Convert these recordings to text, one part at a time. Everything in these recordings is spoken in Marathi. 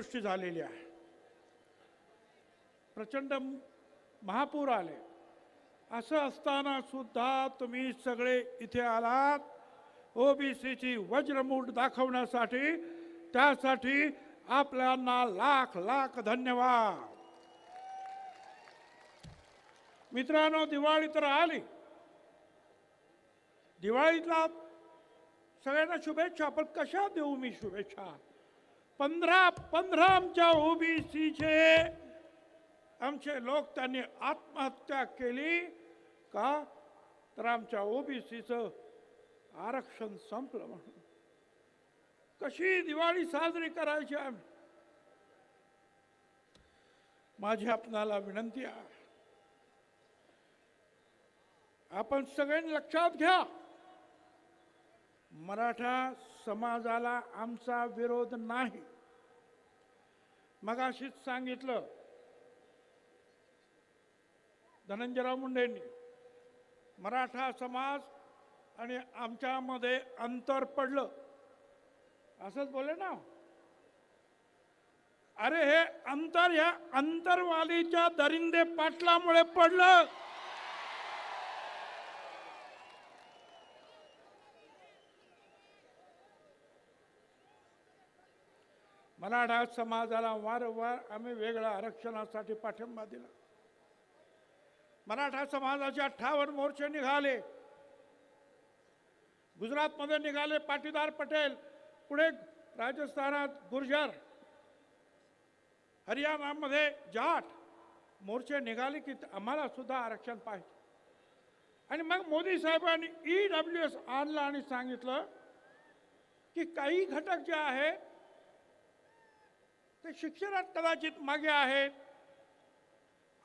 अतिवृष्टी झालेली आहे, प्रचंड महापूर आले, असं असताना सुद्धा तुम्ही सगळे इथे आलात ओबीसीची वज्रमूठ दाखवण्यासाठी. त्यासाठी आपल्याला लाख लाख धन्यवाद. मित्रांनो, दिवाळी तर आली. दिवाळीतला सगळ्यांना शुभेच्छा. पण कशा देऊ मी शुभेच्छा? 15 आमच्या ओबीसीचे आमचे लोक त्यांनी आत्महत्या केली का? तर आमच्या ओबीसीचं आरक्षण संपलं म्हणून. कशी दिवाळी साजरी करायची आम्ही? माझी आपणाला विनंती आहे, आपण सगळ्यांनी लक्षात घ्या, मराठा समाजाला आमचा विरोध नाही. मगाशीच सांगितलं धनंजयराव मुंडेंनी, मराठा समाज आणि आमच्यामध्ये अंतर पडलं, असंच बोले ना. अरे हे अंतर या अंतरवालीच्या दरिंदे पाटलामुळे पडलं. मराठा समाजाला वारंवार आम्ही वेगळ्या आरक्षणासाठी पाठिंबा दिला. मराठा समाजाचे 58 मोर्चे निघाले. गुजरातमध्ये निघाले पाटीदार पटेल, पुढे राजस्थानात गुर्जर, हरियाणामध्ये जाट मोर्चे निघाले की आम्हाला सुद्धा आरक्षण पाहिजे. आणि मग मोदी साहेबांनी EWS आणलं आणि सांगितलं की काही घटक जे आहेत ते शिक्षणात कदाचित मागे आहेत,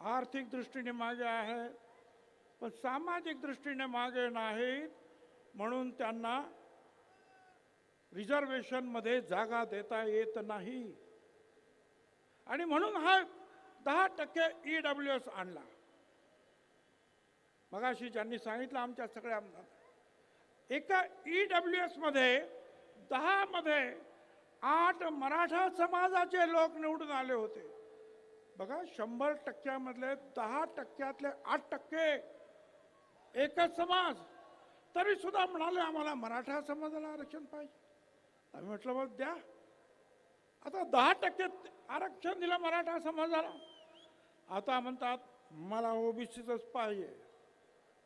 आर्थिक दृष्टीने मागे आहेत, पण सामाजिक दृष्टीने मागे नाहीत, म्हणून त्यांना रिझर्वेशनमध्ये जागा देता येत नाही. आणि म्हणून हा 10% EWS आणला. मगाशी ज्यांनी सांगितलं आमच्या सगळ्या आमदार, एका EWS मध्ये 10 मध्ये 8 मराठा समाजाचे लोक निवडून आले होते. बघा, 100% मधले 10%तले 8% एकच समाज. तरी सुद्धा म्हणाले आम्हाला मराठा समाजाला आरक्षण पाहिजे. आम्ही म्हटलं मग द्या. आता 10% आरक्षण दिलं मराठा समाजाला. आता म्हणतात मला ओबीसीचंच पाहिजे.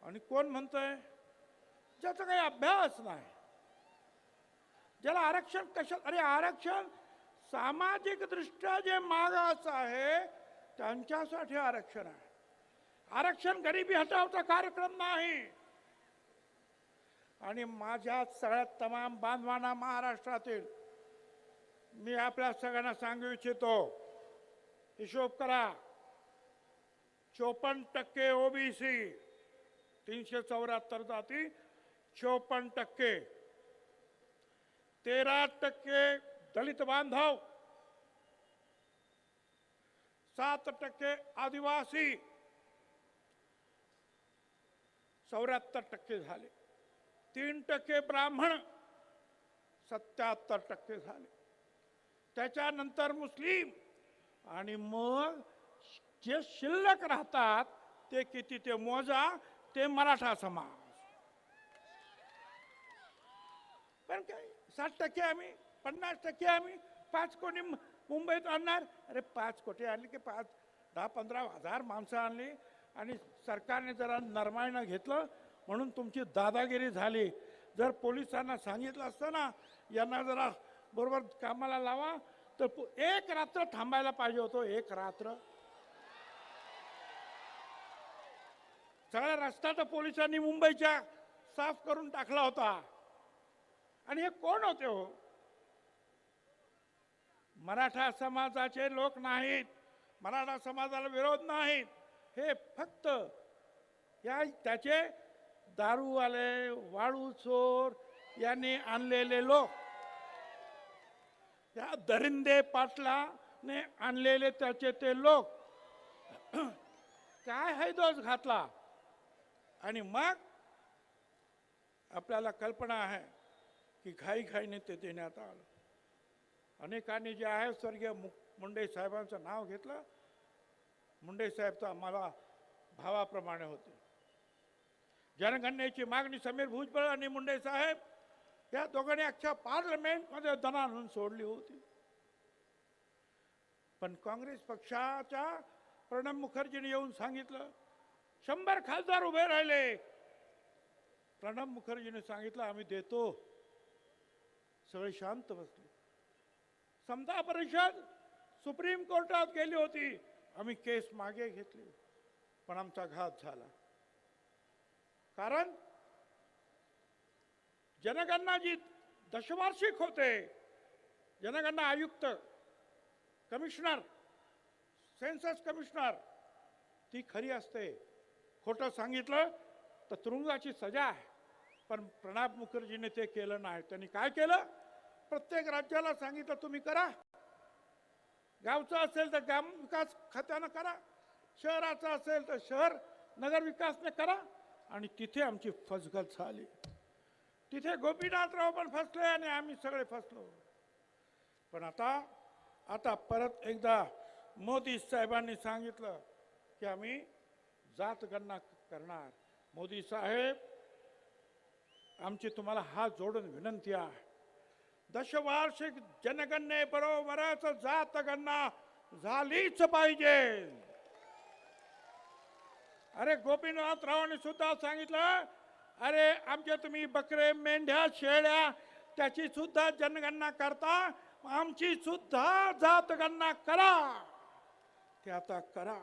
आणि कोण म्हणतंय? ज्याचा काही अभ्यास नाही, ज्याला आरक्षण कशा, अरे आरक्षण सामाजिक दृष्ट्या जे मागास आहे त्यांच्यासाठी आरक्षण आहे. आरक्षण गरिबी हटावचा कार्यक्रम नाही. आणि माझ्या सगळ्या तमाम बांधवांना महाराष्ट्रातील मी आपल्या सगळ्यांना सांगू इच्छितो, हिशोब करा. 54% ओबीसी, 374 जाती, 54%, 13% दलित बांधव, 7% आदिवासी, 74% झाले. 3% ब्राह्मण, 77% झाले. त्याच्यानंतर मुस्लिम, आणि मग जे शिल्लक राहतात ते किती ते मोजा, ते मराठा समाज. पण काय 60% आम्ही, 50% आम्ही, 5 कोटी मुंबईत आणणार. अरे 5 कोटी आणले की 10-15 हजार माणसं आणली आणि सरकारने जरा नरमाईनं घेतलं म्हणून तुमची दादागिरी झाली. जर पोलिसांना सांगितलं असतं ना यांना जरा बरोबर कामाला लावा, तर 1 रात्र थांबायला पाहिजे होतं. 1 रात्र. सगळा रस्ता तर पोलिसांनी मुंबईच्या साफ करून टाकला होता. आणि हे कोण होते हो? मराठा समाजाचे लोक नाहीत, मराठा समाजाला विरोध नाहीत. हे फक्त त्याचे दारूवाले, वाळू चोर यांनी आणलेले लोक, या दरिंदे पाटलाने आणलेले त्याचे ते लोक काय हैदोस घातला. आणि मग आपल्याला कल्पना आहे की घाईघाईने ते देण्यात आलं. अनेकांनी जे आहे स्वर्गीय मुंडे साहेबांचं नाव घेतलं. मुंडे साहेब तर आम्हाला भावाप्रमाणे होते. जनगणनेची मागणी समीर भुजबळ आणि मुंडे साहेब या दोघांनी अख्ख्या पार्लमेंटमध्ये दणाणून सोडली होती. पण काँग्रेस पक्षाच्या प्रणब मुखर्जीने येऊन सांगितलं, 100 खासदार उभे राहिले. प्रणब मुखर्जीने सांगितलं आम्ही देतो. सगळे शांत बसले. समता परिषद सुप्रीम कोर्टात गेली होती. आम्ही केस मागे घेतली, पण आमचा घात झाला. कारण जनगणना जी दशवार्षिक होते, जनगणना आयुक्त, कमिशनर, सेन्सस कमिशनर, ती खरी असते. खोटं सांगितलं तर तुरुंगाची सजा आहे. पण प्रणब मुखर्जीने ते केलं नाही. त्यांनी काय केलं? प्रत्येक राज्याला सांगितलं तुम्ही करा. गावचं असेल तर ग्राम विकास खात्यानं करा, शहराचं असेल तर शहर नगर विकासने करा. आणि तिथे आमची फसगत झाली. तिथे गोपीनाथराव पण फसले आणि आम्ही सगळे फसलो. पण आता परत एकदा मोदी साहेबांनी सांगितलं की आम्ही जातगणना करणार. मोदी साहेब, आमची तुम्हाला हात जोडून विनंती आहे, दशवार्षिक जनगणनेबरोबरच जातगणना झालीच पाहिजे. अरे गोपीनाथरावांनी सुद्धा सांगितलं, अरे आमच्या तुम्ही बकरे, मेंढ्या, शेळ्या त्याची सुद्धा जनगणना करता, आमची सुद्धा जातगणना करा. ते आता करा.